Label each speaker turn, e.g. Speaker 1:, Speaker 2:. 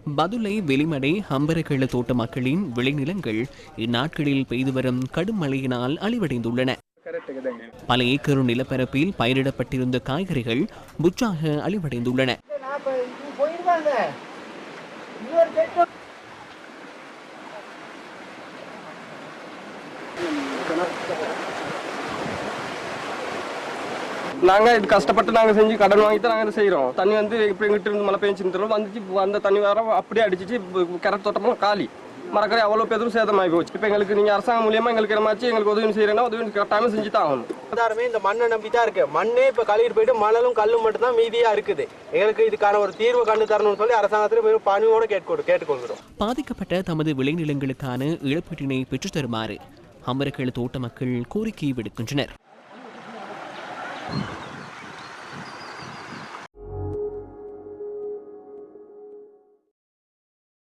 Speaker 1: பதுளை, வெளிமடை, ஹம்பரக்கள்ள தோட்ட மக்களின் விளைநிலங்கள் இந்நாட்களில் பெய்து வரும் கடும் மழையினால் அழிவடைந்துள்ளன. பல ஏக்கர் நிலப்பரப்பில் பயிரிடப்பட்டிருந்த காய்கறிகள் முற்றாக அழிவடைந்துள்ளன.
Speaker 2: நாங்க இது கஷ்டப்பட்டு நாங்க செஞ்சு கடன் வாங்கிட்டு நாங்க இதை செய்யறோம். தண்ணி வந்து இப்படி எங்கிட்ட இருந்து மழை பெஞ்சிருந்தோம் வந்துச்சு. அந்த தண்ணி வர அப்படியே அடிச்சிச்சு. கரெக்ட் தோட்டமெல்லாம் காலி மரக்கறி அவ்வளோ பேரும் சேதமாகி போச்சு. இப்போ எங்களுக்கு நீங்கள் அரசாங்கம் மூலியமாக எங்களுக்கு என்னமாச்சு எங்களுக்கு உதவி செய்யறேன்னா உதவி கரெக்டாக செஞ்சு தான் ஆகணும்.
Speaker 3: எல்லாருமே இந்த மண்ணை நம்பி தான் இருக்கு. மண்ணே இப்போ கழுவிட்டு போயிட்டு மணலும் கல்லும் மட்டும் தான் மீதியா இருக்குது. எங்களுக்கு இதுக்கான ஒரு தீர்வு கண்டு தரணும்னு சொல்லி அரசாங்கத்தில் பணியோடு கேட்டுக்கொள்கிறோம்.
Speaker 1: பாதிக்கப்பட்ட தமது விளைநிலங்களுக்கான இழப்பீட்டினை பெற்றுத் தருமாறு ஹம்பரக்கள்ள தோட்ட மக்கள் கோரிக்கை விடுக்கின்றனர்.